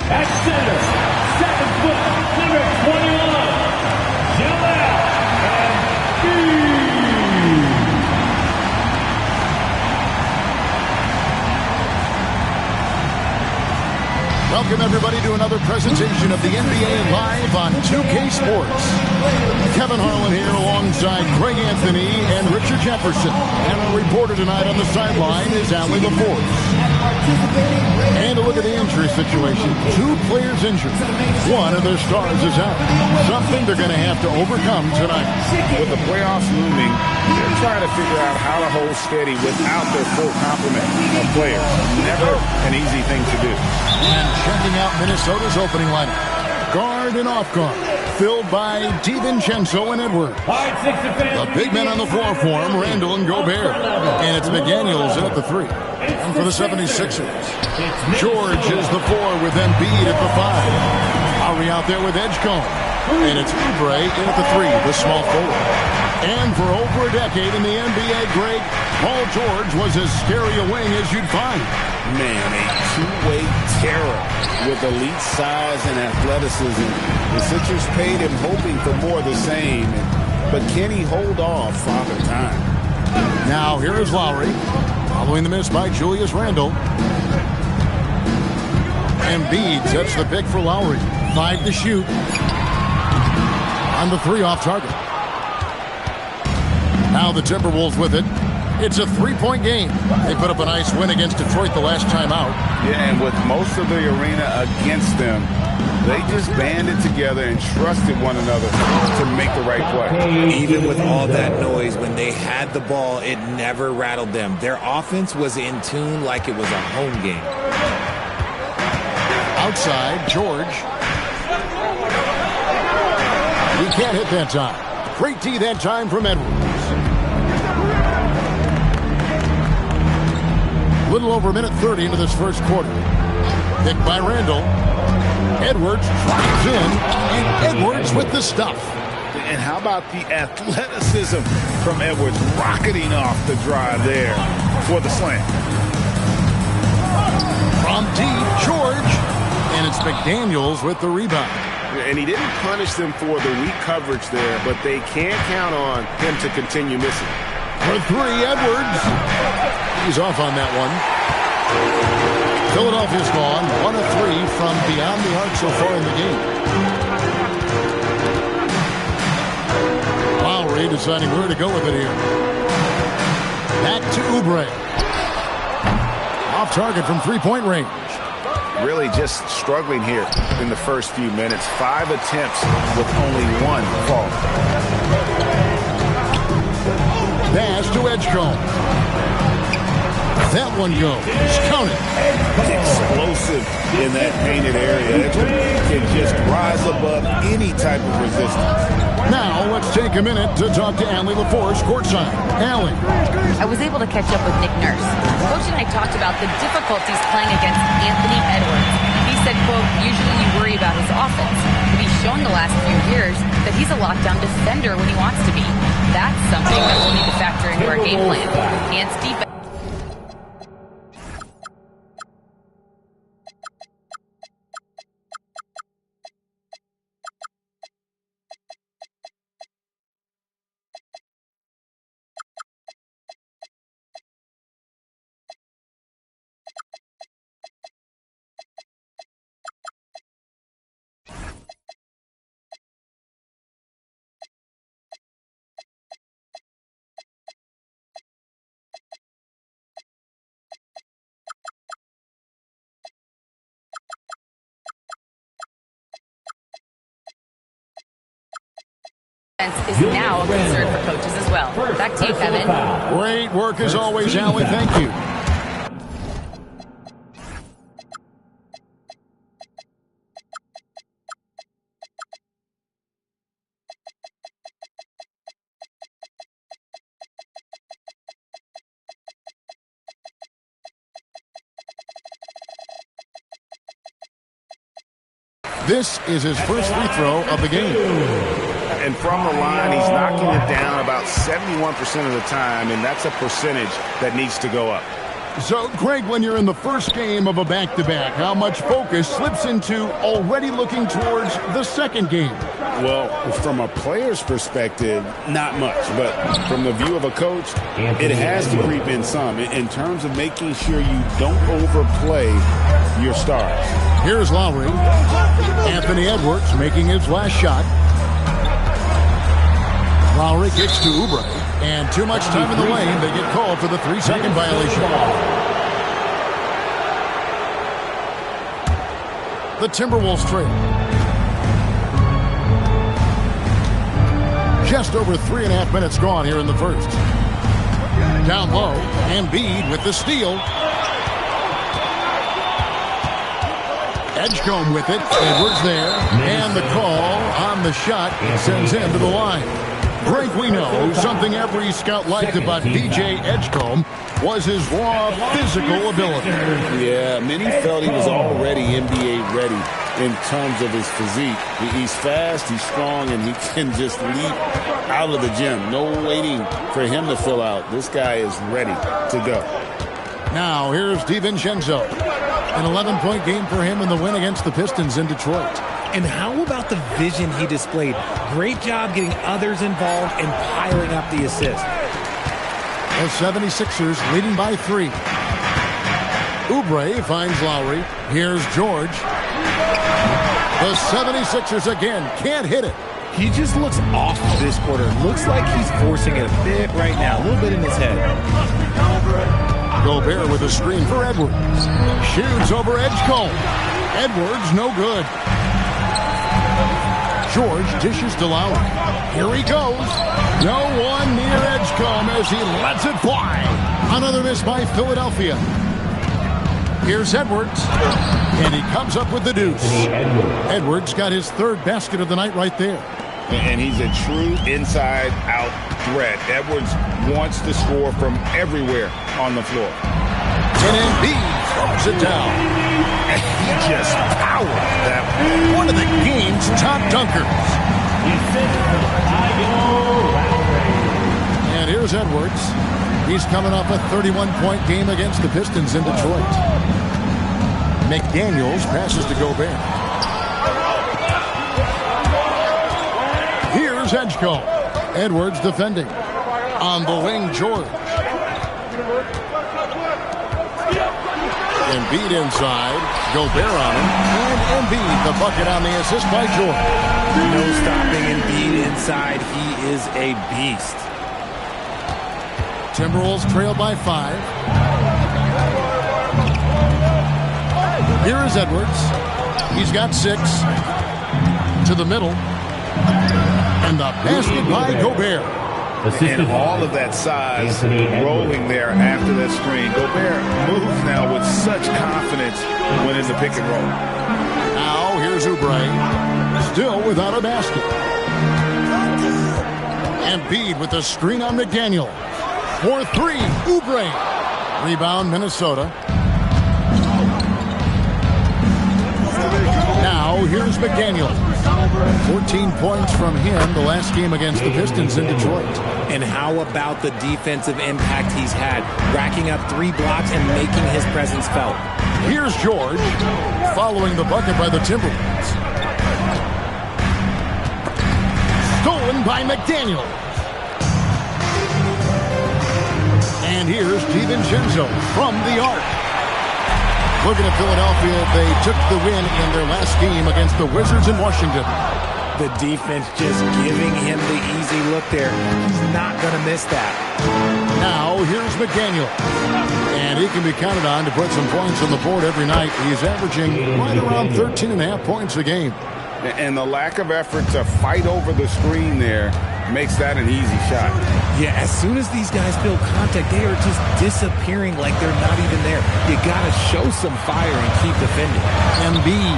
At center, 7 foot, number 21, Joel Embiid. Welcome everybody to another presentation of the NBA Live on 2K Sports. Kevin Harlan here alongside Greg Anthony and Richard Jefferson. And our reporter tonight on the sideline is Allie LaForce. And a look at the injury situation. 2 players injured. One of their stars is out. Something they're going to have to overcome tonight. With the playoffs looming, they're trying to figure out how to hold steady without their full complement of players. Never an easy thing to do. And checking out Minnesota's opening lineup. Guard and off guard. Filled by DiVincenzo and Edwards. The big men on the floor for him, Randall and Gobert. And it's McDaniels in at the 3. And for the 76ers, George is the 4 with Embiid at the 5. Lowry out there with Edgecombe. And it's Oubre in at the 3, the small forward. And for over a decade in the NBA, Greg, Paul George was as scary a wing as you'd find. Man, a two-way terror with elite size and athleticism. The Sixers paid him hoping for more of the same. But can he hold off Father Time? Now here is Lowry. Following the miss by Julius Randle. Embiid sets the pick for Lowry. 5 to shoot. On the 3 off target. Now the Timberwolves with it. It's a 3-point game. They put up a nice win against Detroit the last time out. Yeah, and with most of the arena against them, they just banded together and trusted one another to make the right play. Even with all that noise, when they had the ball, it never rattled them. Their offense was in tune like it was a home game. Outside, George. He can't hit that time. Great D that time from Edwards. A little over a minute 30 into this first quarter. Picked by Randall. Edwards drives in, and Edwards with the stuff. And how about the athleticism from Edwards rocketing off the drive there for the slam. From deep, George. And it's McDaniels with the rebound. And he didn't punish them for the weak coverage there, but they can't count on him to continue missing. For 3, Edwards. He's off on that one. Philadelphia's gone 1 of 3 from beyond the arc so far in the game. Lowry deciding where to go with it here. Back to Oubre. Off target from 3-point range. Really just struggling here in the first few minutes. 5 attempts with only 1 fall. Pass to Edgecombe. That one goes. Count it. Explosive in that painted area. It can just rise above any type of resistance. Now let's take a minute to talk to Allie LaForce courtside. Allie. I was able to catch up with Nick Nurse. Coach and I talked about the difficulties playing against Anthony Edwards. He said, quote, usually you worry about his offense, but he's shown the last few years that he's a lockdown defender when he wants to be. That's something that we'll need to factor into our game plan. Enhanced defense. is now a concern for coaches as well. Back to you, Kevin. Great work as always, Allie. Thank you. This is his first free throw of the game. And from the line, he's knocking it down about 71% of the time, and that's a percentage that needs to go up. So, Craig, when you're in the first game of a back-to-back, how much focus slips into already looking towards the second game? Well, from a player's perspective, not much. But from the view of a coach, it has to creep in some in terms of making sure you don't overplay your stars. Here's Lowry. Anthony Edwards making his last shot. Lowry kicks to Oubre. And too much time in the lane. They get called for the 3-second violation. The Timberwolves trail. Just over 3.5 minutes gone here in the first. Down low. Embiid with the steal. Edgecombe with it. Edwards there. And the call on the shot sends him to the line. Greg, we know something every scout liked about DJ Edgecombe was his raw physical ability. Yeah, many felt he was already NBA ready in terms of his physique. He's fast, he's strong, and he can just leap out of the gym. No waiting for him to fill out. This guy is ready to go. Now here's DiVincenzo. An 11-point game for him in the win against the Pistons in Detroit. And how about the vision he displayed? Great job getting others involved and piling up the assist. The 76ers leading by 3. Oubre finds Lowry. Here's George. The 76ers again can't hit it. He just looks off this quarter. Looks like he's forcing it a bit right now. A little bit in his head. Gobert with a screen for Edwards. Shoots over Edgecombe. Edwards no good. George dishes to Lowry. Here he goes. No one near Edgecombe as he lets it fly. Another miss by Philadelphia. Here's Edwards. And he comes up with the deuce. Edwards got his third basket of the night right there. And he's a true inside-out threat. Edwards wants to score from everywhere on the floor. And Embiid throws it down. And he just powered that one of the game's top dunkers. And here's Edwards. He's coming off a 31-point game against the Pistons in Detroit. McDaniels passes to Gobert. Here's Edgecombe. Edwards defending. On the wing, George. Embiid inside. Gobert on him. And Embiid, the bucket on the assist by George. No stopping Embiid inside. He is a beast. Timberwolves trail by 5. Here is Edwards. He's got 6. To the middle. And the basket by Gobert. And all of that size rolling there after that screen. Gobert moves now with such confidence when in the pick and roll. Now here's Oubre. Still without a basket. Embiid with the screen on McDaniel. For 3, Oubre. Rebound, Minnesota. Now here's McDaniel. 14 points from him the last game against the Pistons in Detroit. And how about the defensive impact he's had, racking up 3 blocks and making his presence felt. Here's George, following the bucket by the Timberwolves. Stolen by McDaniel. And here's DiVincenzo from the arc. Looking at Philadelphia, they took the win in their last game against the Wizards in Washington. The defense just giving him the easy look there. He's not going to miss that. Now, here's McDaniel. And he can be counted on to put some points on the board every night. He's averaging right around 13.5 points a game. And the lack of effort to fight over the screen there makes that an easy shot. Yeah, as soon as these guys feel contact, they are just disappearing like they're not even there. You got to show some fire and keep defending. Embiid,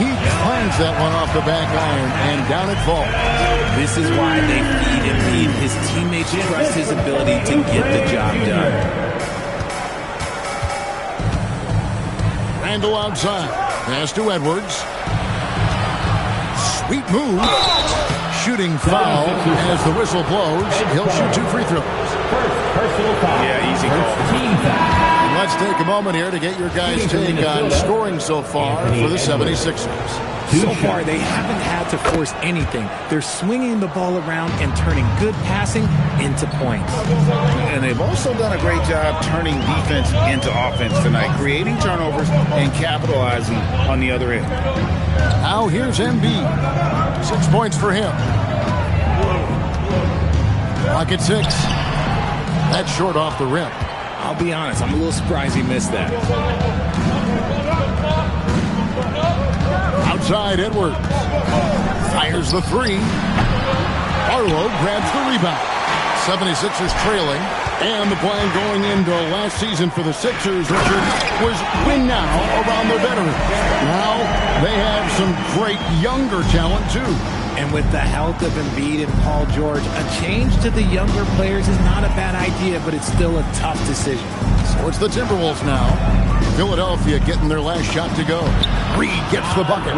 he finds that one off the back iron, and down it falls. This is why they feed Embiid. His teammates trust his ability to get the job done. Randle outside. Pass to Edwards. Sweet move. Shooting foul as the whistle blows. He'll shoot 2 free throws. Personal foul. Yeah, easy call. Team foul. Let's take a moment here to get your guys' take on scoring so far for the 76ers. So far, they haven't had to force anything. They're swinging the ball around and turning good passing into points. And they've also done a great job turning defense into offense tonight, creating turnovers and capitalizing on the other end. Now here's Embiid. 6 points for him. Clock at 6. That's short off the rim. I'll be honest, I'm a little surprised he missed that. Outside Edwards. Fires the 3. Barlow grabs the rebound. 76ers trailing. And the plan going into last season for the Sixers, Richard, was win now around their veterans. Now they have some great younger talent, too. And with the health of Embiid and Paul George, a change to the younger players is not a bad idea, but it's still a tough decision. So it's the Timberwolves now. Philadelphia getting their last shot to go. Reed gets the bucket.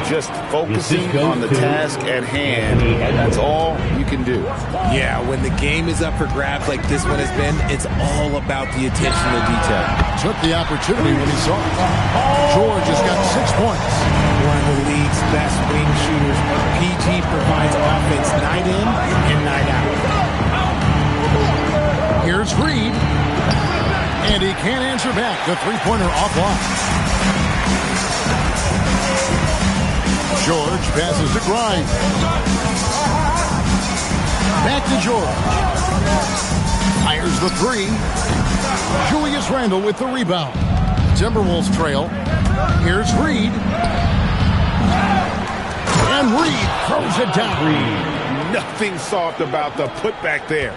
Just focusing on the task at hand. That's all you can do. Yeah, when the game is up for grabs like this one has been, it's all about the attention to detail. Took the opportunity when he saw it. George has got 6 points. One of the league's best wing shooters. PG provides offense night in and night out. Here's Reed. And he can't answer back. The three-pointer offline. George passes to Grimes. Back to George. Fires the 3. Julius Randle with the rebound. Timberwolves trail. Here's Reed. And Reed throws it down. Nothing soft about the putback there.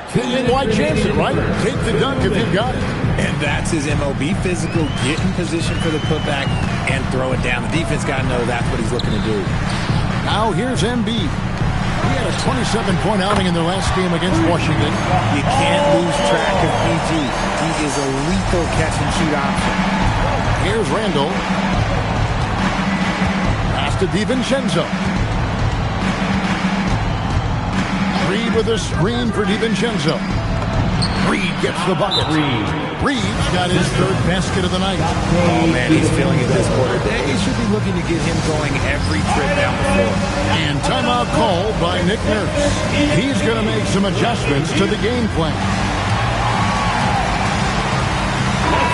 Why chance it, right? Take the dunk if you've got it. And that's his MLB physical. Get in position for the putback and throw it down. The defense got to know that's what he's looking to do. Now here's Embiid. He had a 27-point outing in their last game against Washington. You can't lose track of PG. He is a lethal catch-and-shoot option. Here's Randle. Pass to DiVincenzo. Reed with a screen for DiVincenzo. Reed gets the bucket. Reed's got his 3rd basket of the night. Oh, man, he's feeling it this quarter. They should be looking to get him going every trip down the floor. And timeout called by Nick Nurse. He's going to make some adjustments to the game plan.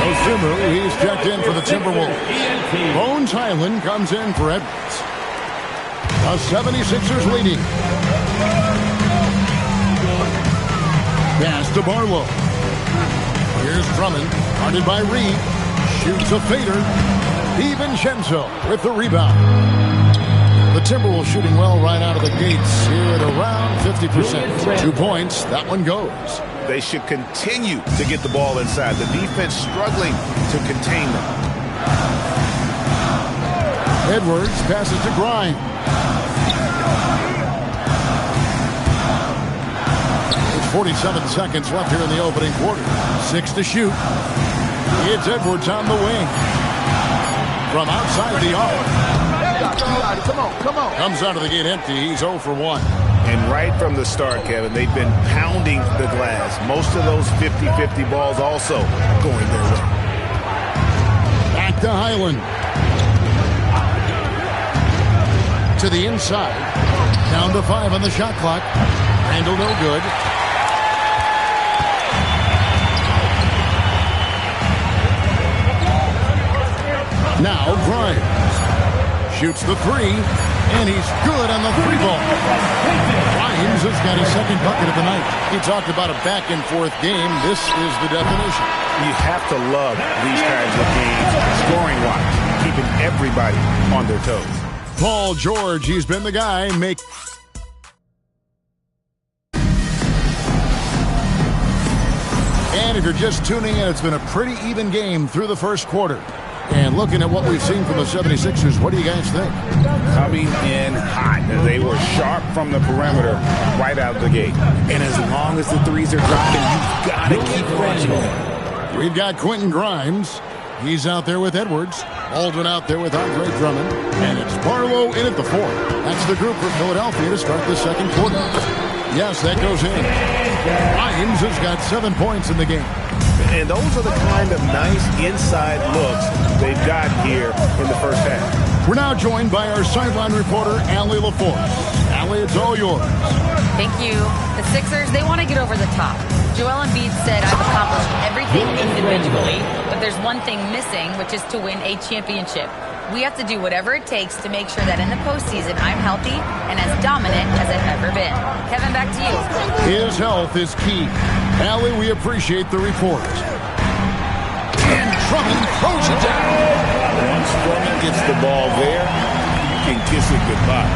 Osumu, he's checked in for the Timberwolves. Bones Highland comes in for Edwards. The 76ers leading. Pass to Barlow. Here's Drummond, guarded by Reed. Shoots a fader. DiVincenzo with the rebound. The Timberwolves shooting well right out of the gates here at around 50%. 2 points. That one goes. They should continue to get the ball inside. The defense struggling to contain them. Edwards passes to Grimes. 47 seconds left here in the opening quarter. 6 to shoot. It's Edwards on the wing. From outside the arc. Come on. Comes out of the gate empty. He's 0 for 1. And right from the start, Kevin, they've been pounding the glass. Most of those 50-50 balls also going their way. Back to Highland. To the inside. Down to 5 on the shot clock. Randle no good. Now Grimes shoots the 3, and he's good on the 3-ball. Grimes has got his 2nd bucket of the night. He talked about a back-and-forth game. This is the definition. You have to love these kinds of games, scoring-wise, keeping everybody on their toes. Paul George, he's been the guy. And if you're just tuning in, it's been a pretty even game through the first quarter. And looking at what we've seen from the 76ers, what do you guys think? Coming in hot. They were sharp from the perimeter right out of the gate. And as long as the threes are dropping, you've got to keep watching them. We've got Quentin Grimes. He's out there with Edwards. Baldwin out there with Andre Drummond. And it's Barlow in at the fourth. That's the group for Philadelphia to start the second quarter. Yes, that goes in. Grimes has got 7 points in the game. And those are the kind of nice inside looks they've got here in the first half. We're now joined by our sideline reporter, Allie LaForce. Allie, it's all yours. Thank you. The Sixers, they want to get over the top. Joel Embiid said, I've accomplished everything individually, but there's one thing missing, which is to win a championship. We have to do whatever it takes to make sure that in the postseason I'm healthy and as dominant as I've ever been. Kevin, back to you. His health is key. Allie, we appreciate the report. And Drummond throws it down. Once Drummond gets the ball there, you can kiss it goodbye.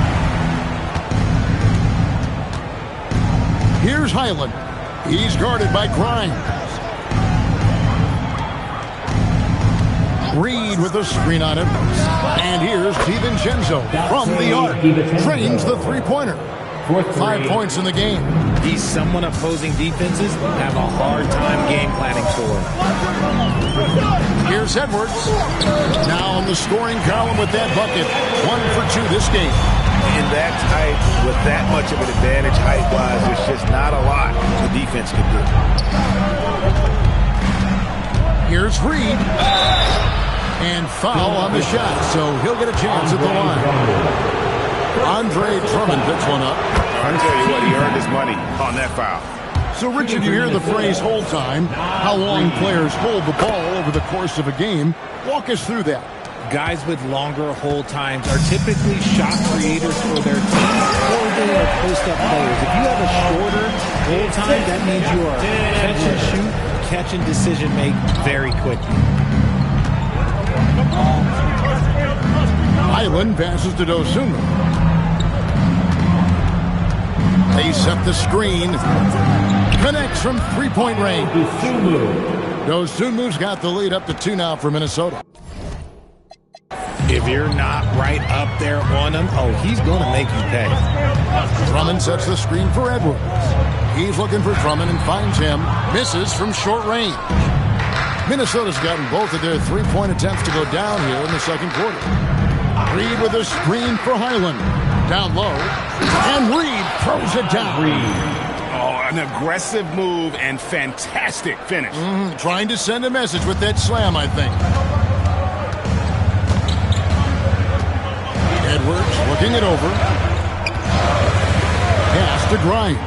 Here's Highland. He's guarded by Grimes. Reed with a screen on him. And here's DiVincenzo from the arc. Drains the three-pointer. 5 points in the game. He's someone opposing defenses have a hard time game planning for. Here's Edwards. Now on the scoring column with that bucket. 1 for 2 this game. In that type, with that much of an advantage height-wise, there's just not a lot the defense can do. Here's Reed. And foul on the shot, so he'll get a chance at the line. Andre Drummond picks one up. I tell you what, he earned his money on that foul. So, Richard, you hear the phrase hold time, how long players hold the ball over the course of a game. Walk us through that. Guys with longer hold times are typically shot creators for their team, or they are post-up players. If you have a shorter hold time, that means you are catch and shoot, catch and decision make very quickly. Highland passes to Dosunmu. They set the screen. Connects from three-point range. Dosunmu's got the lead up to 2 now for Minnesota. If you're not right up there on him, oh, he's going to make you pay. Drummond sets the screen for Edwards. He's looking for Drummond and finds him. Misses from short range. Minnesota's gotten both of their three-point attempts to go down here in the second quarter. Reed with a screen for Highland. Down low. And Reed throws it down. Oh, an aggressive move and fantastic finish. Trying to send a message with that slam, I think. Edwards looking it over. Pass to Grimes.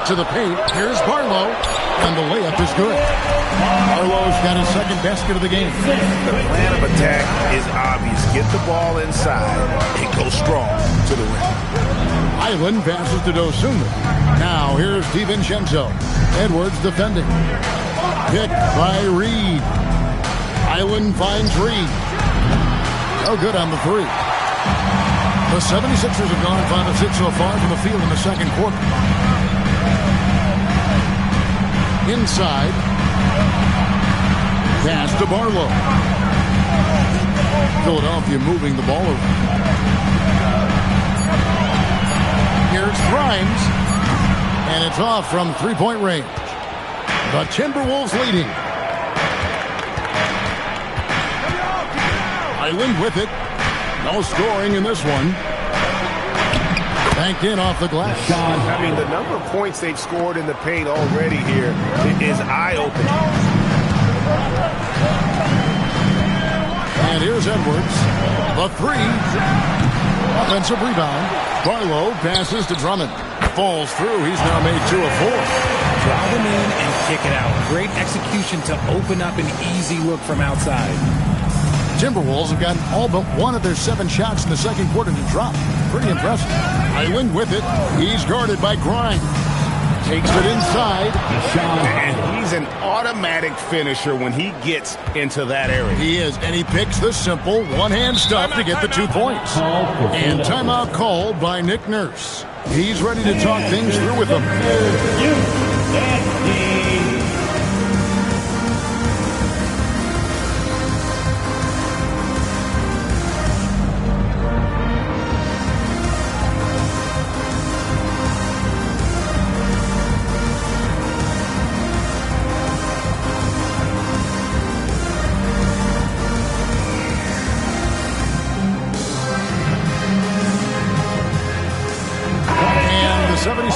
To the paint. Here's Barlow. And the layup is good. Barlow's got his second basket of the game. The plan of attack is obvious. Get the ball inside and go strong to the rim. Highland passes to Dosunmu. Now here's DiVincenzo. Edwards defending. Picked by Reed. Highland finds Reed. Oh, good on the three. The 76ers have gone 5 of 6 so far from the field in the second quarter. Inside. Pass to Barlow. Philadelphia moving the ball over. Here's Grimes. And it's off from three-point range. The Timberwolves leading. Highland with it. No scoring in this one. Banked in off the glass. I mean, the number of points they've scored in the paint already here is eye-opening. And here's Edwards. The three. Offensive rebound. Barlow passes to Drummond. Falls through. He's now made 2 of 4. Drive him in and kick it out. Great execution to open up an easy look from outside. Timberwolves have gotten all but 1 of their 7 shots in the second quarter to drop. Pretty impressive. Highland with it. He's guarded by Grimes. Takes it inside. And he's an automatic finisher when he gets into that area. He is, and he picks the simple one-hand stuff to get the 2 points. And timeout called by Nick Nurse. He's ready to talk things through with them.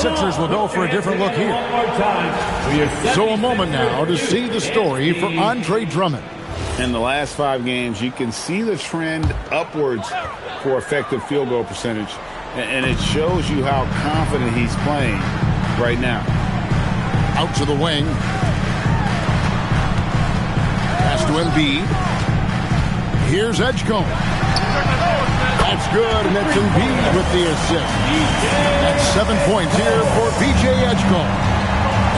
Sixers will go for a different look here. So a moment now to see the story for Andre Drummond. In the last 5 games, you can see the trend upwards for effective field goal percentage, and it shows you how confident he's playing right now. Out to the wing. Pass to Embiid. Here's Edgecombe. That's good, and that's Embiid with the assist. That's 7 points here for PJ Edgecombe.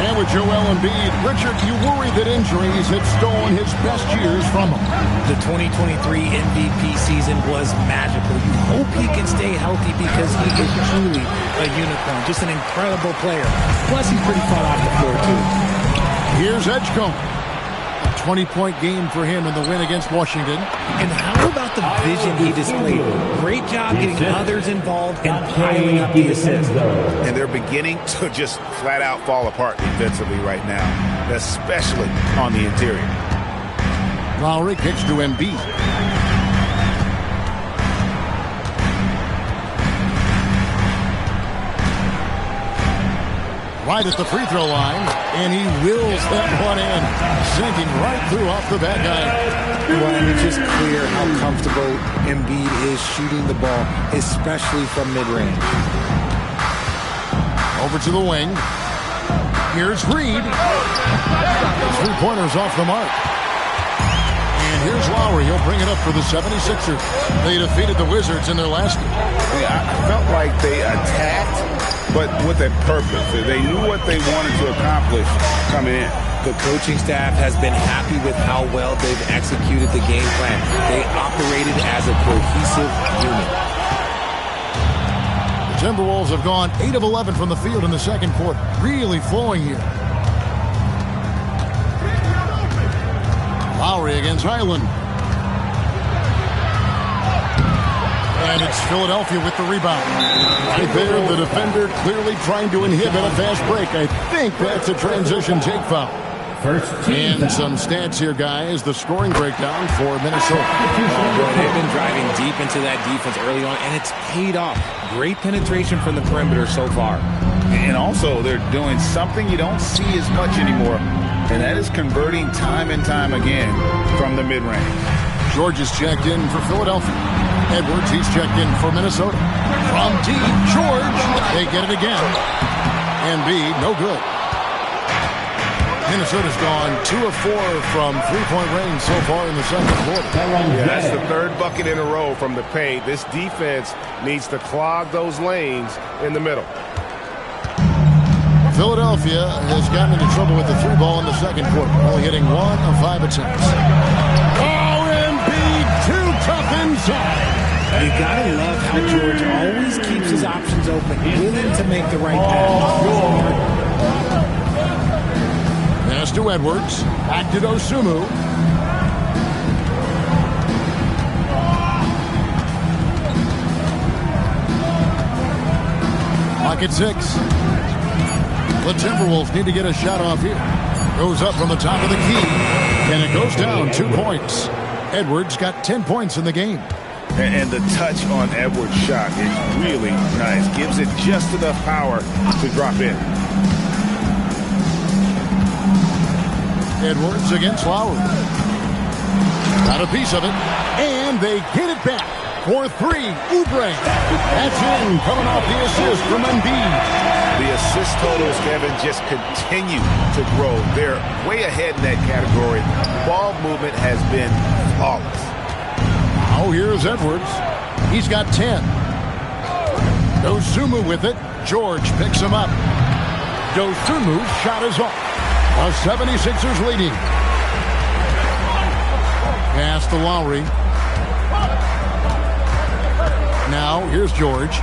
And with Joel Embiid, Richard, you worry that injuries had stolen his best years from him. The 2023 MVP season was magical. You hope he can stay healthy because he is truly a unicorn. Just an incredible player. Plus, he's pretty far off the floor, too. Here's Edgecombe. 20-point game for him in the win against Washington. And how about the vision he displayed? Great job getting others involved and piling up the assists. And they're beginning to just flat out fall apart defensively right now, especially on the interior. Lowry kicks to Embiid. Right at the free throw line, and he wills that one in, sinking right through off the back iron. Well, and it's just clear how comfortable Embiid is shooting the ball, especially from mid-range. Over to the wing. Here's Reed. Three-pointers off the mark. And here's Lowry. He'll bring it up for the 76ers. They defeated the Wizards in their last game. I felt like they attacked, but with a purpose. They knew what they wanted to accomplish coming in. The coaching staff has been happy with how well they've executed the game plan. They operated as a cohesive unit. The Timberwolves have gone 8 of 11 from the field in the second quarter. Really flowing here. Lowry against Highland. And it's Philadelphia with the rebound. Right there, the defender clearly trying to inhibit a fast break. I think that's a transition take foul. And some stats here, guys. The scoring breakdown for Minnesota. They've been driving deep into that defense early on, and it's paid off. Great penetration from the perimeter so far. And also, they're doing something you don't see as much anymore, and that is converting time and time again from the mid-range. George is checked in for Philadelphia. Edwards, he's checked in for Minnesota. From deep, George. They get it again. Embiid, no good. Minnesota's gone 2 of 4 from three-point range so far in the second quarter. Yeah, that's the third bucket in a row from the paint. This defense needs to clog those lanes in the middle. Philadelphia has gotten into trouble with the three ball in the second quarter, only hitting 1 of 5 attempts. Oh, Embiid, too tough inside. You gotta love how George always keeps his options open, willing to make the right pass. Pass to Edwards. Back to Dosunmu. Pocket 6. The Timberwolves need to get a shot off here. Goes up from the top of the key. And it goes down 2 points. Edwards got 10 points in the game. And the touch on Edwards' shot is really nice. Gives it just enough power to drop in. Edwards against Lowry. Got a piece of it. And they get it back for 3. Oubre. That's in, coming off the assist from Embiid. The assist totals, Kevin, just continue to grow. They're way ahead in that category. Ball movement has been flawless. Now here's Edwards. He's got 10. Dosunmu with it. George picks him up. Dosunmu's shot is off. The 76ers leading. Pass to Lowry. Now, here's George.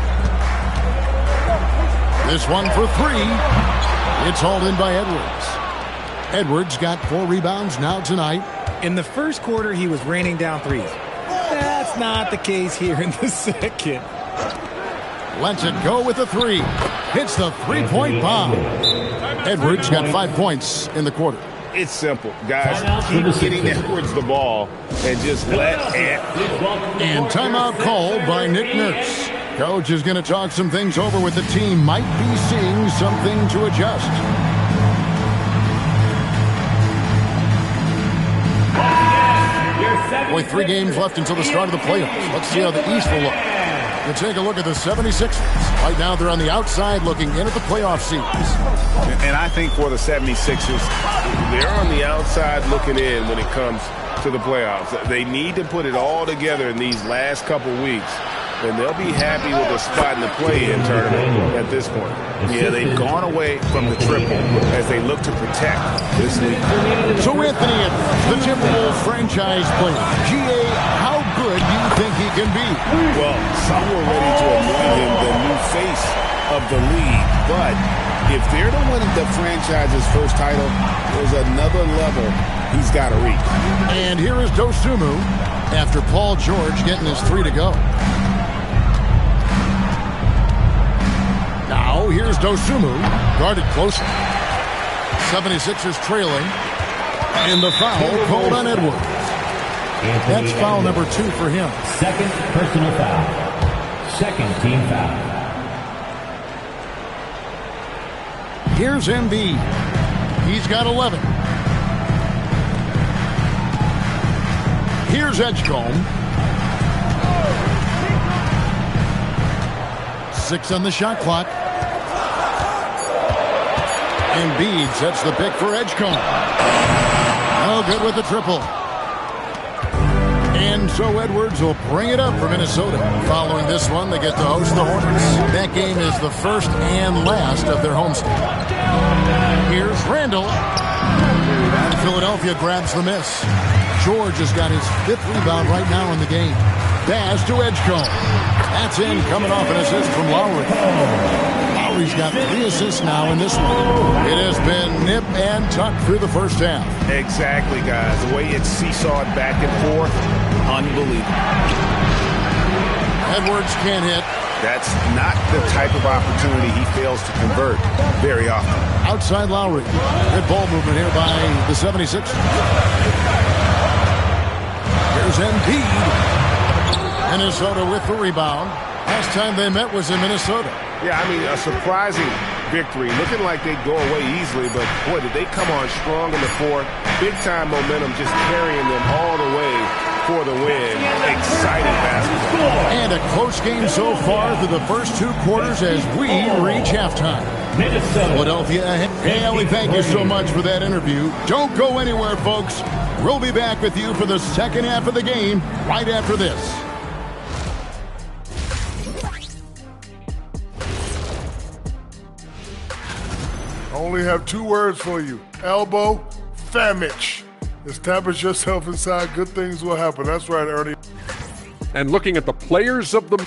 This one for three. It's hauled in by Edwards. Edwards got 4 rebounds now tonight. In the first quarter, he was raining down threes. That's not the case here in the second. Lets it go with the 3. Hits the three-point bomb. Edwards got 5 points in the quarter. It's simple, guys. Keep getting Edwards the ball and just let it. And timeout called by Nick Nurse. Coach is going to talk some things over with the team. Might be seeing something to adjust. Boy, 3 games left until the start of the playoffs. Let's see how the East will look. You take a look at the 76ers. Right now, they're on the outside looking in at the playoff seeds. And I think for the 76ers, they're on the outside looking in when it comes to the playoffs. They need to put it all together in these last couple weeks, and they'll be happy with a spot in the play-in tournament at this point. Yeah, they've gone away from the triple as they look to protect this league. So Anthony Edwards, the Timberwolves franchise player. GA, how good do you think he can be? Well, some were ready to anoint him the new face of the league, but if they're to win the franchise's first title, there's another level he's got to reach. And here is Dosunmu after Paul George getting his 3 to go. Now, here's Dosunmu, guarded closely. 76ers trailing. And the foul called on Edwards. That's foul number 2 for him. Second personal foul. Second team foul. Here's Embiid. He's got 11. Here's Edgecombe. 6 on the shot clock. Embiid sets the pick for Edgecombe. No good with the triple. And so Edwards will bring it up for Minnesota. Following this one, they get to host the Hornets. That game is the first and last of their homestand. Here's Randall. And Philadelphia grabs the miss. George has got his 5th rebound right now in the game. Pass to Edgecombe. That's in, coming off an assist from Lowry. Lowry's got 3 assists now in this one. It has been nip and tuck through the first half. Exactly, guys. The way it's seesawed back and forth, unbelievable. Edwards can't hit. That's not the type of opportunity he fails to convert very often. Outside Lowry. Good ball movement here by the 76ers. Here's Embiid. Minnesota with the rebound. Last time they met was in Minnesota. Yeah, I mean, a surprising victory. Looking like they'd go away easily, but boy, did they come on strong in the 4th. Big-time momentum just carrying them all the way for the win. Exciting basketball. And a close game so far through the first 2 quarters as we reach halftime. Philadelphia. Hey, Ellie, thank you so much for that interview. Don't go anywhere, folks. We'll be back with you for the second half of the game right after this. I only have 2 words for you. Elbow, famich. Establish yourself inside. Good things will happen. That's right, Ernie. And looking at the players of the...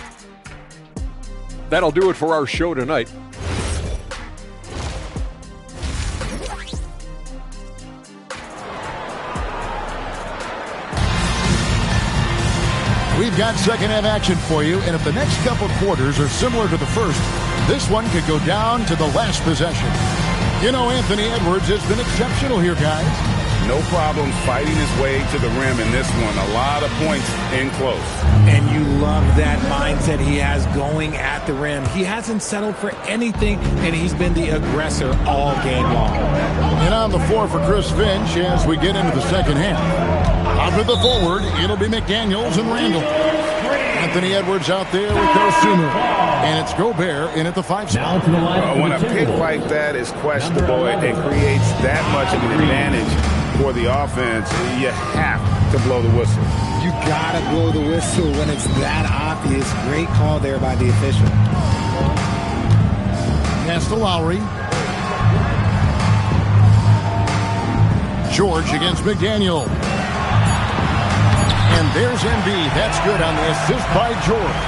That'll do it for our show tonight. We've got second half action for you, and if the next couple quarters are similar to the first, this one could go down to the last possession. You know, Anthony Edwards has been exceptional here, guys. No problem fighting his way to the rim in this one. A lot of points in close. And you love that mindset he has going at the rim. He hasn't settled for anything, and he's been the aggressor all game long. And on the floor for Chris Finch as we get into the second half. Out to the forward, it'll be McDaniels and Randall. Anthony Edwards out there with Dosunmu. And it's Gobert in at the 5 spot. When a pick like that is questionable and creates that much of an advantage for the offense, you have to blow the whistle. You gotta blow the whistle when it's that obvious. Great call there by the official. Pass to Lowry. George against McDaniel. And there's Embiid. That's good on the assist by George.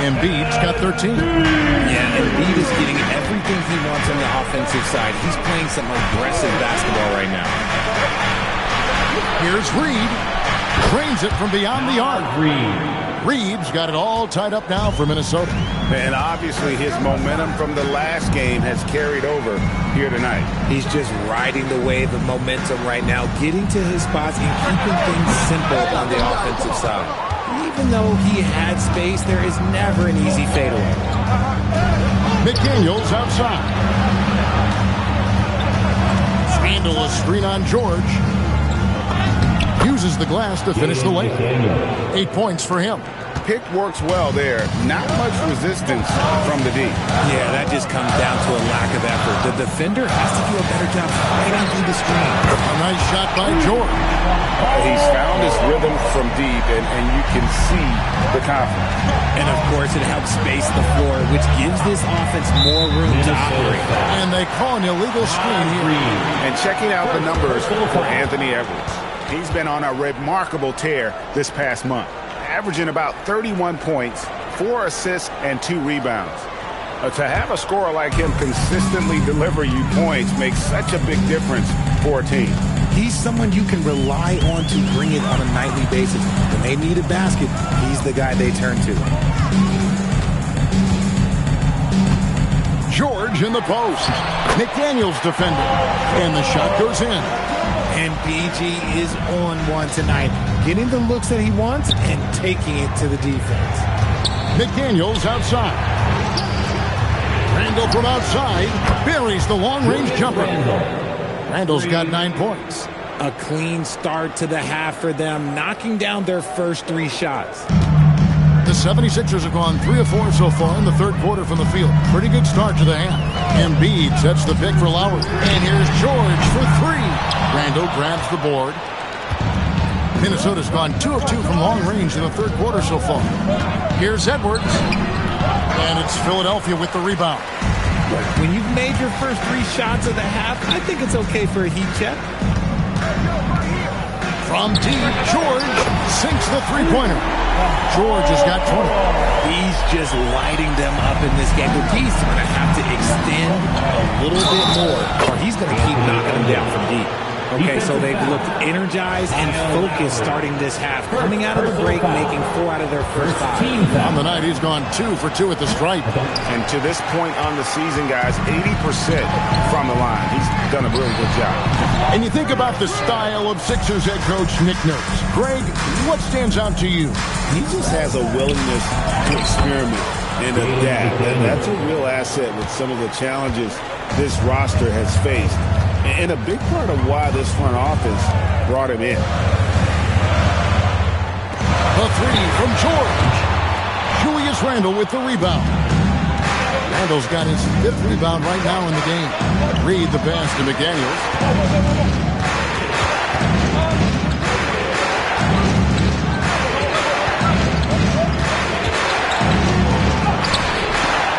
Embiid's got 13. Yeah, Embiid is getting everything he wants on the offensive side. He's playing some aggressive basketball right now. Here's Reed. Drains it from beyond the arc. Reed's got it all tied up now for Minnesota. And obviously his momentum from the last game has carried over here tonight. He's just riding the wave of momentum right now, getting to his spots and keeping things simple on the offensive side. Even though he had space, there is never an easy fadeaway. McDaniel's outside. Randle a screen on George. Uses the glass to finish the layup. 8 points for him. Pick works well there. Not much resistance from the D. Yeah, that just comes down to a lack of effort. The defender has to do a better job fighting through the screen. A nice shot by George. He's found his rhythm from deep, and you can see the confidence. And, of course, it helps space the floor, which gives this offense more room to operate. And they call an illegal screen here. And checking out the numbers for Anthony Edwards. He's been on a remarkable tear this past month, averaging about 31 points, 4 assists, and 2 rebounds. To have a scorer like him consistently deliver you points makes such a big difference for a team. He's someone you can rely on to bring it on a nightly basis. When they need a basket, he's the guy they turn to. George in the post. McDaniel's defending. And the shot goes in. And BG is on one tonight, getting the looks that he wants and taking it to the defense. McDaniel's outside. Randle from outside buries the long-range jumper. Randle's got 9 points. A clean start to the half for them, knocking down their first 3 shots. The 76ers have gone 3 of 4 so far in the third quarter from the field. Pretty good start to the half. Embiid sets the pick for Lowry. And here's George for 3. Randle grabs the board. Minnesota's gone 2 of 2 from long range in the third quarter so far. Here's Edwards. And it's Philadelphia with the rebound. When you've made your first 3 shots of the half, I think it's okay for a heat check. From deep, George sinks the three-pointer. George has got 20. He's just lighting them up in this game. But he's going to have to extend a little bit more, or he's going to keep knocking them down from deep. Okay, so they've looked energized and focused starting this half. Coming out of the break, making 4 out of their first 5. On the night, he's gone 2 for 2 at the stripe. And to this point on the season, guys, 80% from the line. He's done a really good job. And you think about the style of Sixers head coach Nick Nurse. Greg, what stands out to you? He just has a willingness to experiment and adapt. And that's a real asset with some of the challenges this roster has faced. And a big part of why this front office brought him in. The 3 from George. Julius Randle with the rebound. Randle's got his 5th rebound right now in the game. Reed the pass to McDaniels.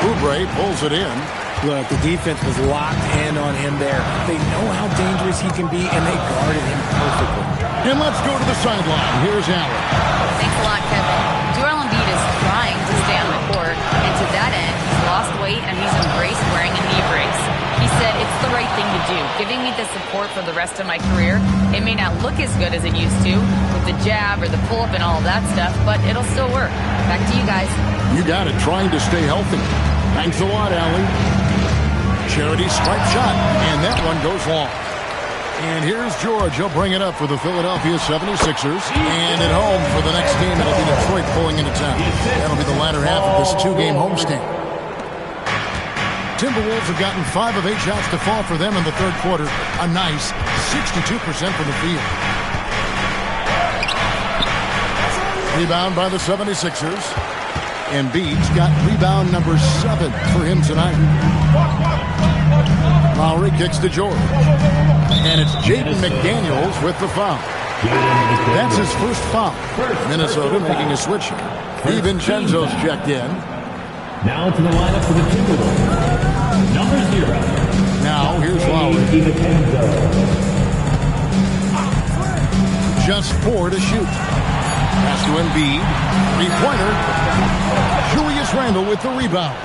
Oubre pulls it in. Look, the defense was locked in on him there. They know how dangerous he can be, and they guarded him perfectly. And let's go to the sideline. Here's Allen. Thanks a lot, Kevin. Joel Embiid is trying to stay on the court, and to that end, he's lost weight and he's embraced wearing a knee brace. He said, it's the right thing to do, giving me the support for the rest of my career. It may not look as good as it used to, with the jab or the pull-up and all of that stuff, but it'll still work. Back to you guys. You got it, trying to stay healthy. Thanks a lot, Allie. Charity stripe shot, and that one goes long. And here's George. He'll bring it up for the Philadelphia 76ers. And at home for the next game, it'll be Detroit pulling into town. That'll be the latter half of this 2-game homestand. Timberwolves have gotten 5 of 8 shots to fall for them in the third quarter. A nice 62% from the field. Rebound by the 76ers. Embiid's got rebound number 7 for him tonight. Lowry kicks to George. And it's Jaden McDaniels with the foul. That's his first foul. Minnesota making a switch. DiVincenzo's checked in. Now to the lineup for the Timberwolves. Number 0. Now here's Lowry. DiVincenzo. just 4 to shoot. Pass to Embiid. 3-pointer. Julius Randle with the rebound.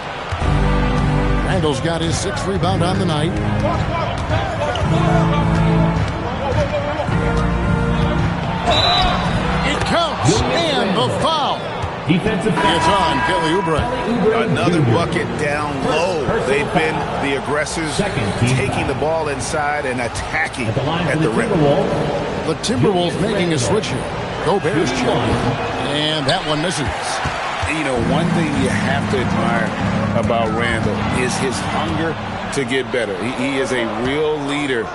Randle's got his 6th rebound on the night. It counts, and the foul. Defensive foul. It's on Kelly Oubre. Another bucket down low. They've been the aggressors, taking the ball inside and attacking at the rim. The Timberwolves making a switch here. Gobert's checking, and that one misses. You know, one thing you have to admire about Randle is his hunger to get better. He is a real leader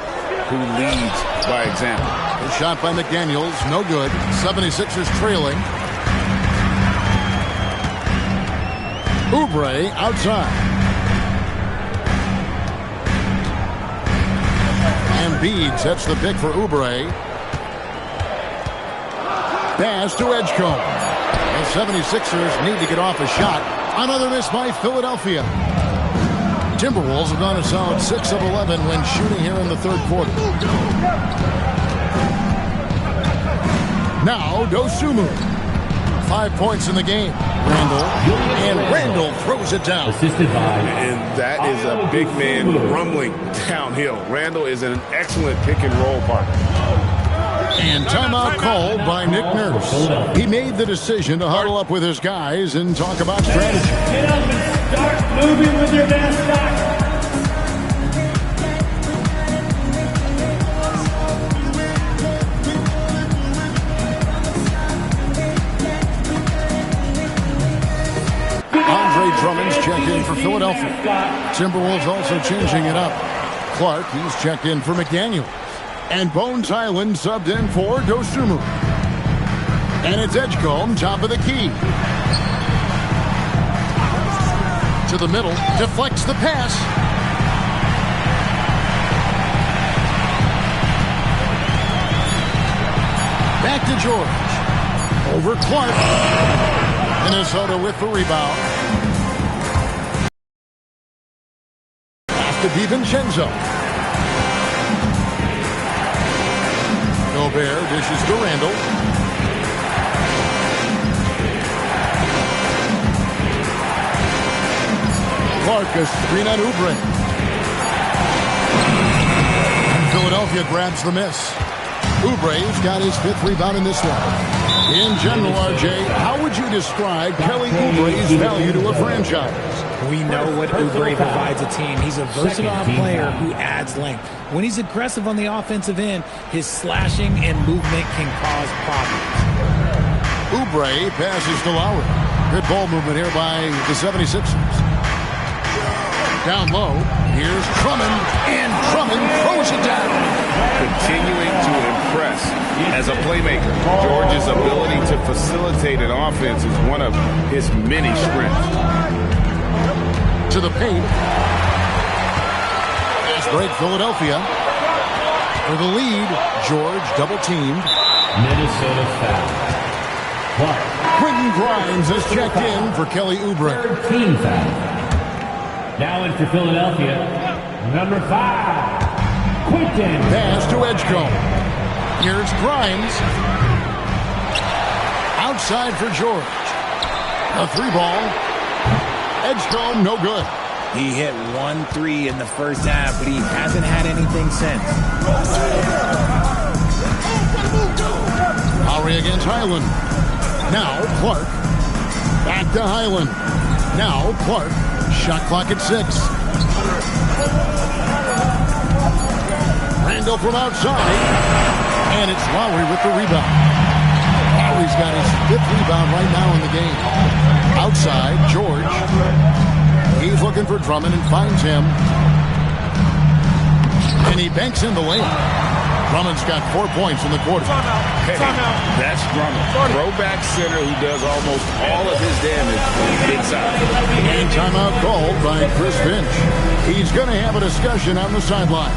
who leads by example. A shot by McDaniels, no good. 76ers trailing. Oubre outside. Embiid sets the pick for Oubre. Pass to Edgecombe. The 76ers need to get off a shot. Another miss by Philadelphia. Timberwolves have gone a solid 6 of 11 when shooting here in the third quarter. Now Dosunmu. 5 points in the game. Randle throws it down. Assisted by. And that is a big man rumbling downhill. Randle is an excellent pick and roll partner. And timeout called by Nick Nurse. He made the decision to huddle up with his guys and talk about strategy. Get up and start moving with your mascot. Andre Drummond's checked in for Philadelphia. Timberwolves also changing it up. Clark, he's checked in for McDaniel. And Bones Highland subbed in for Dosunmu. And it's Edgecombe, top of the key. To the middle, deflects the pass. Back to George. Over Clark. Minnesota with the rebound. Pass to DiVincenzo. Gobert dishes to Randle. Clark, a screen on Oubre. And Philadelphia grabs the miss. Oubre's got his 5th rebound in this one. In general, RJ, how would you describe Kelly Oubre's value to a franchise? We know what Oubre provides a team. He's a versatile player who adds length. When he's aggressive on the offensive end, his slashing and movement can cause problems. Oubre passes to Lowry. Good ball movement here by the 76ers. Down low, here's Drummond, and Drummond throws it down. Continuing to impress as a playmaker. George's ability to facilitate an offense is one of his many strengths. To the paint. Fast break Philadelphia. For the lead, George double teamed. Minnesota foul. Quentin Grimes has checked in for Kelly Oubre. 3rd team foul. Now in for Philadelphia, number 5, Quentin. Pass to Edgecombe. Here's Grimes. Outside for George. A 3-ball. Edgecombe, no good. He hit 1 3 in the first half, but he hasn't had anything since. Lowry against Highland. Now Clark. Back to Highland. Now Clark. Shot clock at 6. Randle from outside. And it's Lowry with the rebound. Lowry's got his 5th rebound right now in the game. Outside, George. He's looking for Drummond and finds him. And he banks in the lane. Drummond's got 4 points in the quarter. Hey, that's Drummond. Throwback center who does almost all of his damage inside. And timeout called by Chris Finch. He's going to have a discussion on the sideline.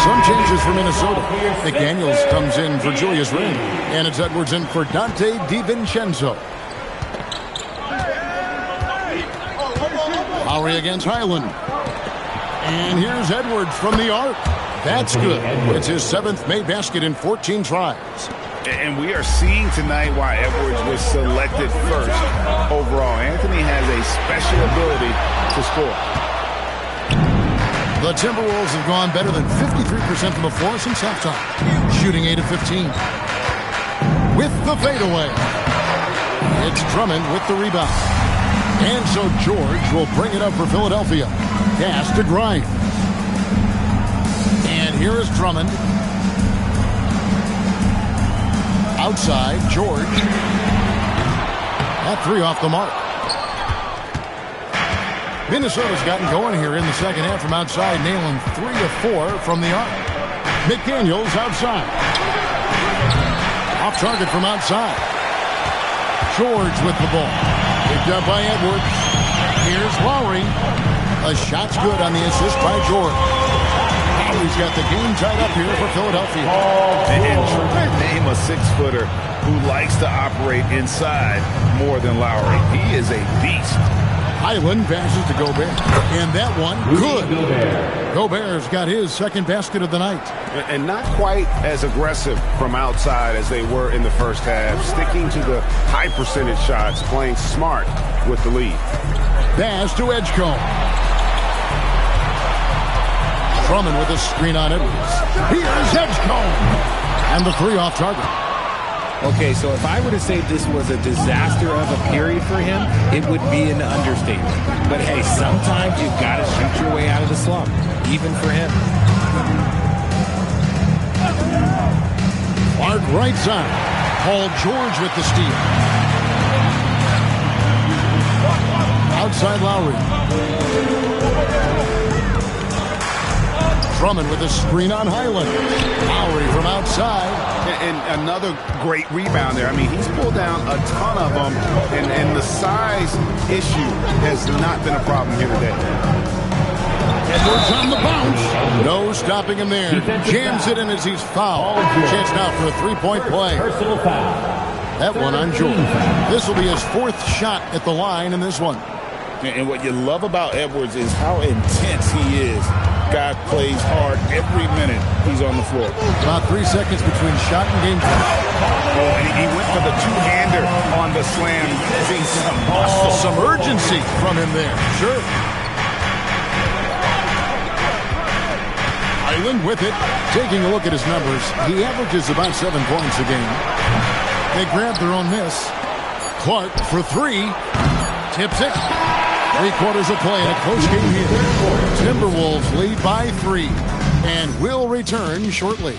Some changes for Minnesota. McDaniels comes in for Julius Randle. And it's Edwards in for Dante DiVincenzo. Lowry against Highland. And here's Edwards from the arc. That's good. It's his 7th made basket in 14 tries. And we are seeing tonight why Edwards was selected first overall. Anthony has a special ability to score. The Timberwolves have gone better than 53% from the floor since halftime, shooting 8 of 15. With the fadeaway, it's Drummond with the rebound. And so George will bring it up for Philadelphia. Pass to Grimes. And here is Drummond. Outside, George. That 3 off the mark. Minnesota's gotten going here in the second half from outside, nailing 3 of 4 from the arc. McDaniels outside. Off target from outside. George with the ball. Picked up by Edwards. Here's Lowry. A shot's good on the assist by George. Lowry's got the game tied up here for Philadelphia. And try to name a 6-footer who likes to operate inside more than Lowry. He is a beast. Highland passes to Gobert. And that one, good. Gobert's got his 2nd basket of the night. And not quite as aggressive from outside as they were in the first half. Sticking to the high percentage shots, playing smart with the lead. Pass to Edgecombe. Drummond with a screen on Edwards. Here's Edgecombe. And the 3 off target. Okay, so if I were to say this was a disaster of a period for him, it would be an understatement. But hey, sometimes you've got to shoot your way out of the slump, even for him. Clark right side. Paul George with the steal. Outside Lowry. Drummond with a screen on Highland. Lowry from outside. And another great rebound there. I mean, he's pulled down a ton of them, and the size issue has not been a problem here today. Edwards on the bounce. No stopping him there. Jams it in as he's fouled. Chance now for a 3-point play. Personal foul. That one on George. This will be his 4th shot at the line in this one. And what you love about Edwards is how intense he is. Guy plays hard every minute he's on the floor. About 3 seconds between shot and game time. Oh, and he went for the 2-hander on the slam. Some urgency from him there. Sure. Highland with it. Taking a look at his numbers, he averages about 7 points a game. They grab their own miss. Clark for 3. Tips it. 3/4 of play in a close game here. Timberwolves lead by 3 and will return shortly.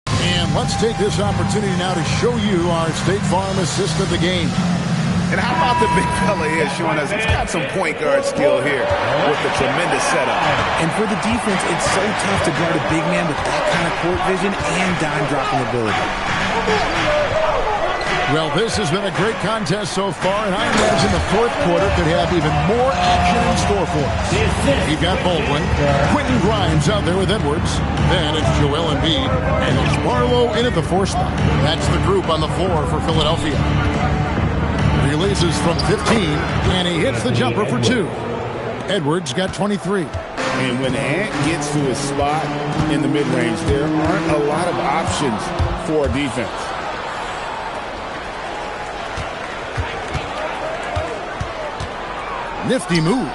And let's take this opportunity now to show you our State Farm assist of the game. And how about the big fella here showing us he's got some point guard skill here with the tremendous setup. And for the defense, it's so tough to guard a big man with that kind of court vision and dime dropping ability. Well, this has been a great contest so far, and I imagine the 4th quarter could have even more action in store for us. You've got Baldwin, Quentin Grimes out there with Edwards. Then it's Joel Embiid, and it's Barlow in at the 4 spot. That's the group on the floor for Philadelphia. Releases from 15, and he hits the jumper for 2. Edwards got 23. And when Ant gets to his spot in the mid-range, there aren't a lot of options for defense. Nifty move.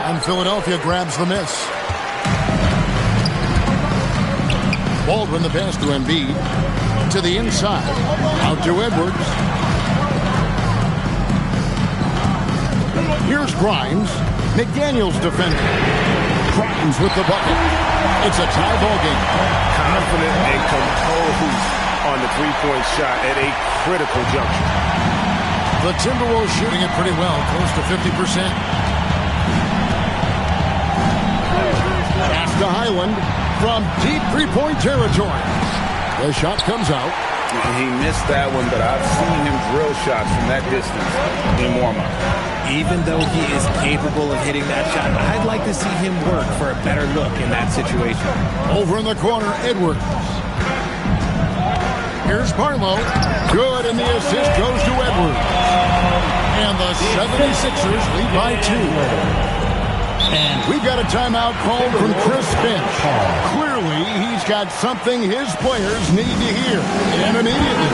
And Philadelphia grabs the miss. Baldwin the pass to Embiid. To the inside. Out to Edwards. Here's Grimes. McDaniels defending. Grimes with the bucket. It's a tie ball game. Confident and composed on the 3-point shot at a critical juncture. The Timberwolves shooting it pretty well, close to 50%. Pass to Highland from deep 3-point territory. The shot comes out. He missed that one, but I've seen him drill shots from that distance in warm-up. Even though he is capable of hitting that shot, I'd like to see him work for a better look in that situation. Over in the corner, Edwards. Here's Barlow. Good, and the assist goes to Edwards. And the 76ers lead by 2. And we've got a timeout called from Chris Finch. Clearly, he's got something his players need to hear. And immediately.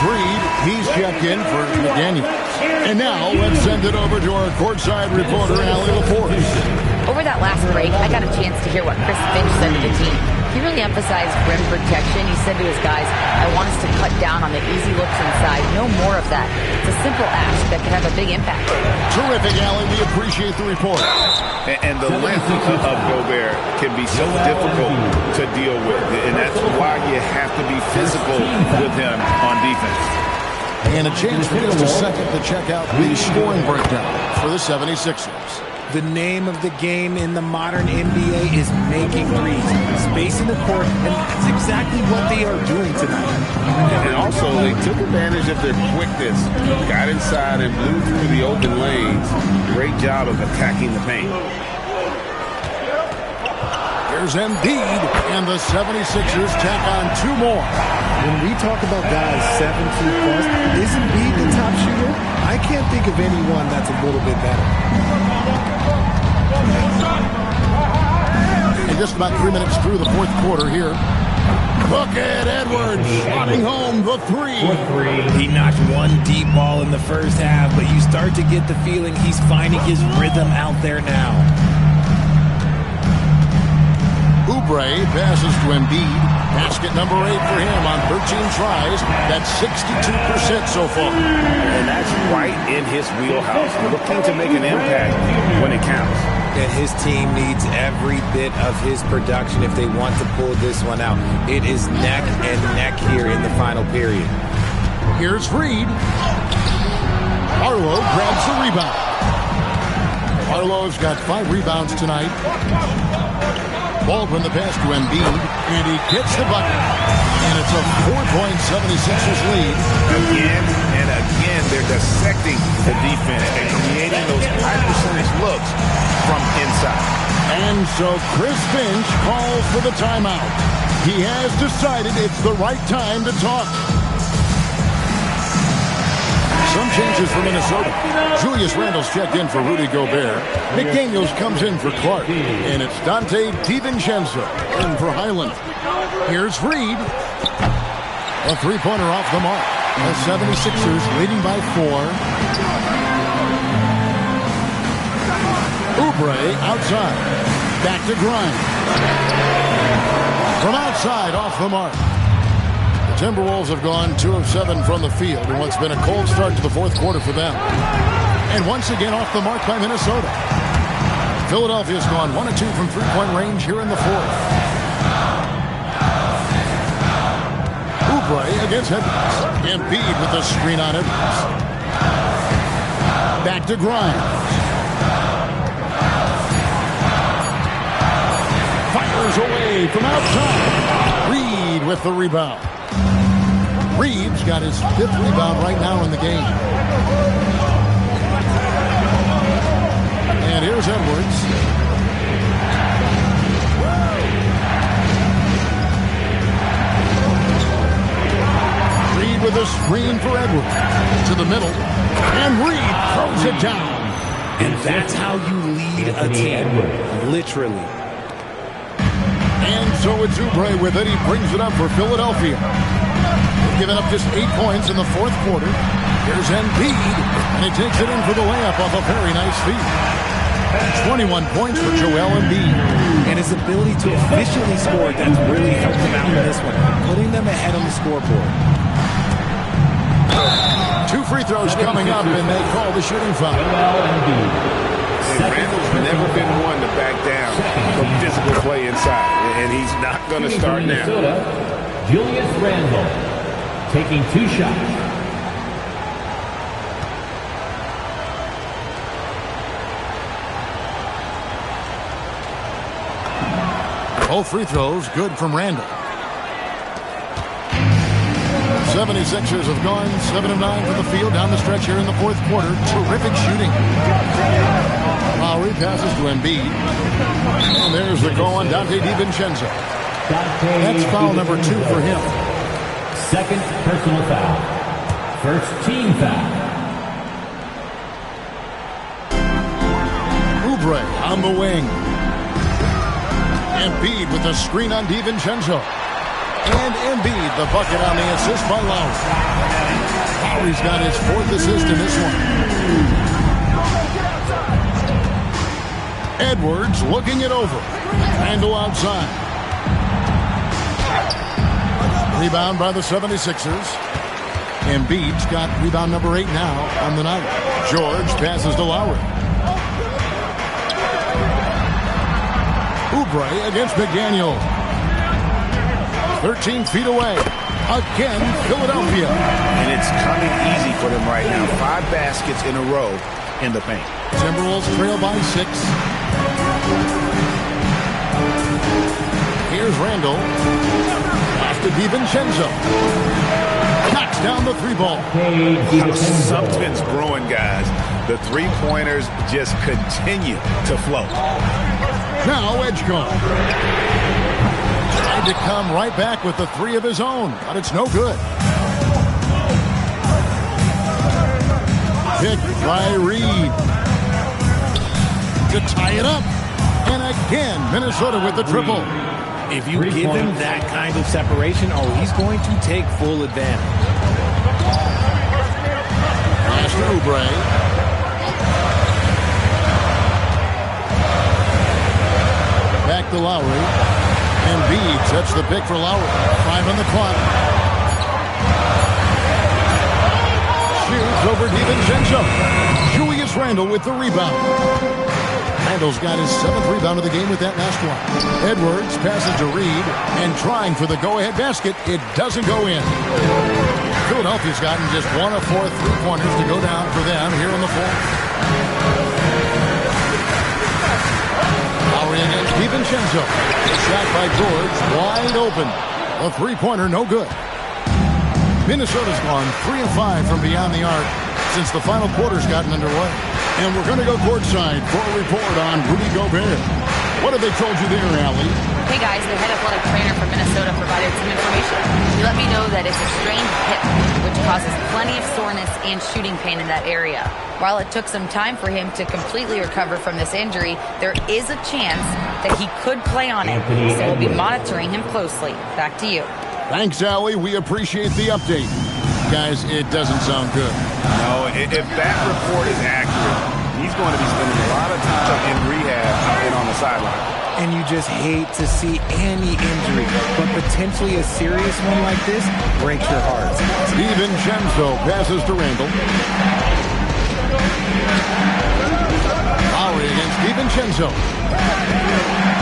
Reed, he's checked in for McDaniel. And now let's send it over to our courtside reporter, Allie LaForce. Over that last break, I got a chance to hear what Chris Finch said to the team. He really emphasized rim protection. He said to his guys, I want us to cut down on the easy looks inside. No more of that. It's a simple ask that can have a big impact. Terrific, Allie. We appreciate the report. And the length of Gobert can be so difficult to deal with. And that's why you have to be physical with him on defense. And a chance for just a second to check out the scoring breakdown for the 76ers. The name of the game in the modern NBA is making threes, spacing the court, and that's exactly what they are doing tonight. And also, they took advantage of their quickness, got inside and blew through the open lanes. Great job of attacking the paint. There's Embiid, and the 76ers tack on 2 more. When we talk about guys 7-2 plus, is Embiid the top shooter? I can't think of anyone that's a little bit better. And just about 3 minutes through the fourth quarter here. Bucket Edwards swatting home the 3. He knocked one deep ball in the first half, but you start to get the feeling he's finding his rhythm out there now. Oubre passes to Embiid. Basket number 8 for him on 13 tries. That's 62% so far. And that's right in his wheelhouse. Looking to make an impact when it counts. And his team needs every bit of his production if they want to pull this one out. It is neck and neck here in the final period. Here's Reed. Barlow grabs the rebound. Barlow's got 5 rebounds tonight. Baldwin the pass to Embiid, and he gets the bucket. And it's a 4-point 76ers lead. Again and again, they're dissecting the defense and creating those high percentage looks from inside. And so Chris Finch calls for the timeout. He has decided it's the right time to talk. Some changes for Minnesota. Julius Randle's checked in for Rudy Gobert. McDaniels comes in for Clark. And it's Dante DiVincenzo in for Highland. Here's Reed. A 3-pointer off the mark. The 76ers leading by 4. Oubre outside. Back to Grimes. From outside, off the mark. Timberwolves have gone 2 of 7 from the field in what's been a cold start to the fourth quarter for them. And once again off the mark by Minnesota. Philadelphia's gone 1 of 2 from 3-point range here in the fourth. Oubre against Edwards. Embiid with the screen on Edwards. Back to Grimes. Fires away from outside. Reed with the rebound. Reed's got his 5th rebound right now in the game. And here's Edwards. Reed with a screen for Edwards. To the middle. And Reed throws it down. And that's how you lead a team. Literally. And so it's Oubre with it. He brings it up for Philadelphia. Giving up just 8 points in the fourth quarter. Here's Embiid, and he takes it in for the layup off a very nice feed. 21 points for Joel Embiid. And his ability to efficiently score, that's really helped him out in this one, putting them ahead on the scoreboard. 2 free throws coming up, and they call the shooting foul. Randall's never been one to back down from physical play inside, and he's not going to start now. Julius Randle taking 2 shots. Both free throws good from Randle. 76ers have gone 7 of 9 from the field down the stretch here in the fourth quarter. Terrific shooting. Lowry passes to Embiid. And there's the call on Dante DiVincenzo. That's foul number 2 for him. Second personal foul. First team foul. Oubre on the wing. Embiid with a screen on DiVincenzo. And Embiid, the bucket on the assist by Lowry. Lowry's got his 4th assist in this one. Edwards looking it over. Randle outside. Rebound by the 76ers. Embiid's got rebound number 8 now on the night. George passes to Lowry. Oubre against McDaniel. 13 feet away. Again, Philadelphia. And it's coming easy for them right now. 5 baskets in a row in the paint. Timberwolves trail by 6. Here's Randle. Pass to DiVincenzo. Knocks down the 3-ball. Something's brewing, guys. The 3-pointers just continue to flow. Now Edgecombe. Tried to come right back with the 3 of his own, but it's no good. Picked by Reed. To tie it up. And again, Minnesota with the triple. If you give him that kind of separation, he's going to take full advantage. Pass to Oubre. Back to Lowry. Embiid sets the pick for Lowry. 5 on the clock. Shoots over DiVincenzo. Julius Randle with the rebound. Randle's got his 7th rebound of the game with that last one. Edwards passes to Reed and trying for the go-ahead basket. It doesn't go in. Philadelphia's gotten just 1 of 4 3-pointers to go down for them here in the fourth. Lowry against DiVincenzo. Shot by George, wide open. A 3-pointer, no good. Minnesota's gone 3 of 5 from beyond the arc since the final quarter's gotten underway. And we're going to go courtside for a report on Rudy Gobert. What have they told you there, Allie? Hey guys, the head athletic trainer from Minnesota provided some information. He let me know that it's a strained hip, which causes plenty of soreness and shooting pain in that area. While it took some time for him to completely recover from this injury, there is a chance that he could play on it. So we'll be monitoring him closely. Back to you. Thanks, Allie. We appreciate the update. Guys, it doesn't sound good. No, if that report is accurate, he's going to be spending a lot of time in rehab and on the sideline. And you just hate to see any injury, but potentially a serious one like this breaks your heart. DiVincenzo passes to Randle. Lowry against DiVincenzo.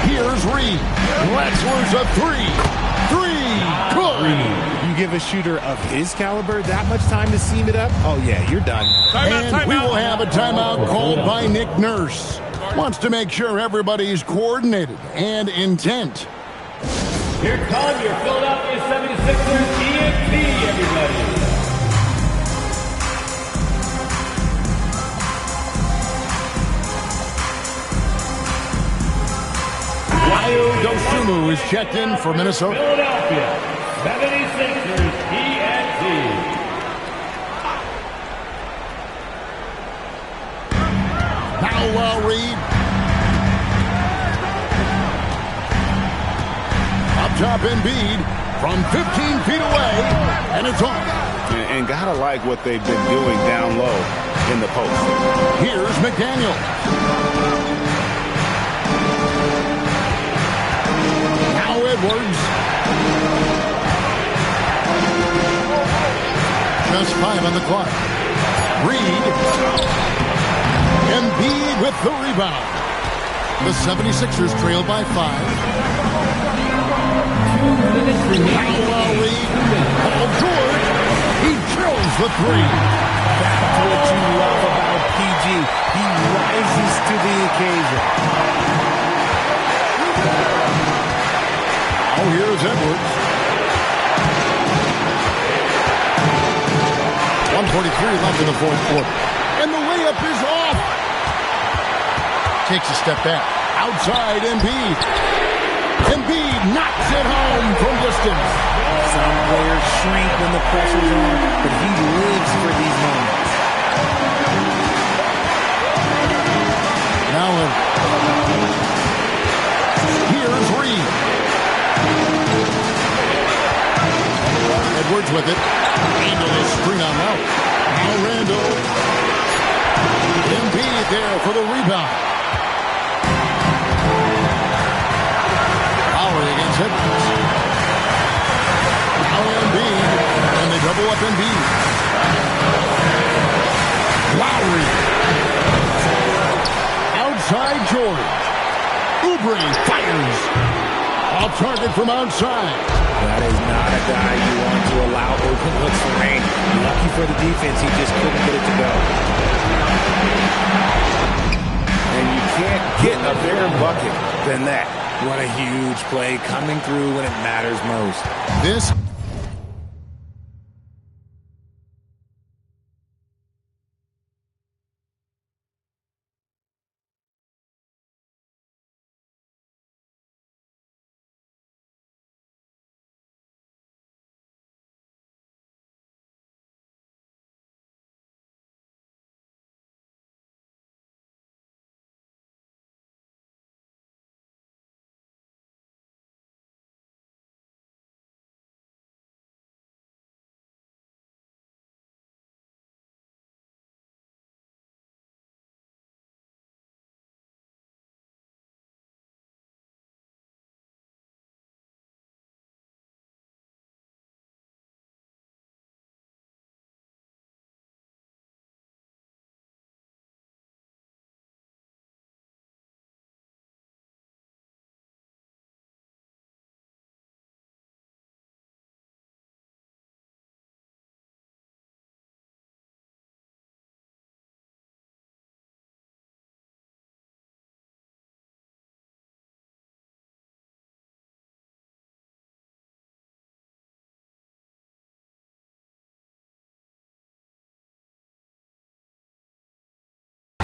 Here's Reed. Wrestler's a 3. 3. Good. You give a shooter of his caliber that much time to seam it up? Oh, yeah, you're done. And we will have a timeout called by Nick Nurse. Wants to make sure everybody's coordinated and intent. Here come your Philadelphia 76ers ENT, everybody. Ayo Dosunmu is checked in for Minnesota. Philadelphia 76ers ENT. Now Reed. Up top Embiid from 15 feet away, and it's on. and gotta like what they've been doing down low in the post. Here's McDaniel. Now Edwards. Just 5 on the clock. Reed. Embiid with the rebound. The 76ers trail by 5. Lowry. Paul George. He drills the 3. That's what you love about PG. He rises to the occasion. Oh, here's Edwards. 1:43 left in the fourth quarter. And the layup is off. Takes a step back. Outside Embiid. Embiid knocks it home from distance. Some players shrink when the pressure's on, but he lives for these moments. Now here's Reed. Edwards with it. Into the screen on Lowry. Now Randall. Embiid there for the rebound. Lowry against Edwards. Now Embiid. And they double up Embiid. Lowry. Outside George. Oubre fires. Off target from outside. That is not a guy you want to allow open looks for rain. Lucky for the defense, he just couldn't get it to go. And you can't get a bigger bucket than that. What a huge play coming through when it matters most. This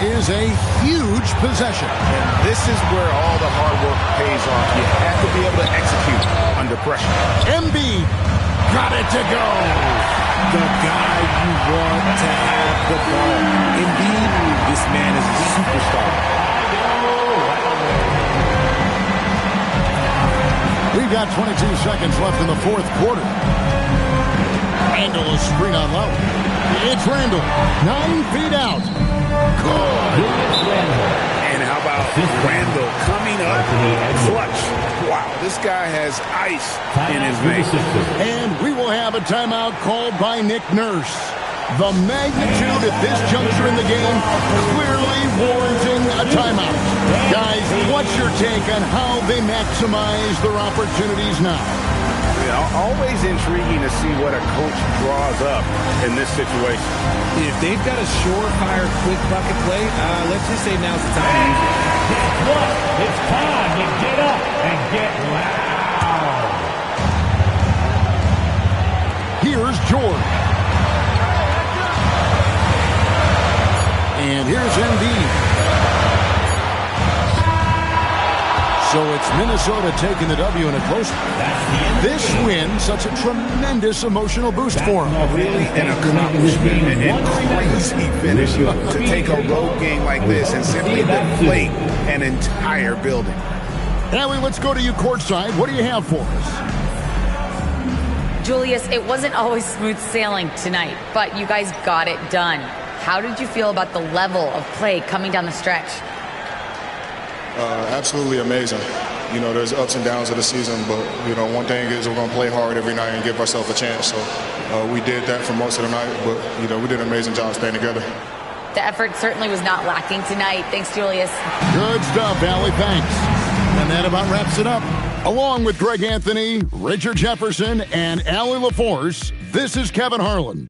is a huge possession. And this is where all the hard work pays off. You have to be able to execute under pressure. Embiid got it to go. The guy you want to have the ball. Embiid, this man is a superstar. We've got 22 seconds left in the fourth quarter. Randall is screen on low. It's Randall. 9 feet out. Good. And how about Randall coming up clutch? Wow, this guy has ice in his veins. And we will have a timeout called by Nick Nurse. The magnitude at this juncture in the game clearly warranting a timeout. Guys, what's your take on how they maximize their opportunities now? Always intriguing to see what a coach draws up in this situation. If they've got a surefire, quick bucket play, let's just say now's the time to use it. Guess what? It's time to get up and get loud. Here's George. And here's Embiid. So it's Minnesota taking the W in a close one. This win, such a tremendous emotional boost for them. Really an accomplishment and crazy finish to take a road game like this and simply deflate an entire building. Allie, let's go to you courtside. What do you have for us? Julius, it wasn't always smooth sailing tonight, but you guys got it done. How did you feel about the level of play coming down the stretch? Absolutely amazing. You know, there's ups and downs of the season, but, you know, one thing is we're going to play hard every night and give ourselves a chance. So we did that for most of the night, but, you know, we did an amazing job staying together. The effort certainly was not lacking tonight. Thanks, Julius. Good stuff, Allie. Thanks. And that about wraps it up. Along with Greg Anthony, Richard Jefferson, and Allie LaForce, this is Kevin Harlan.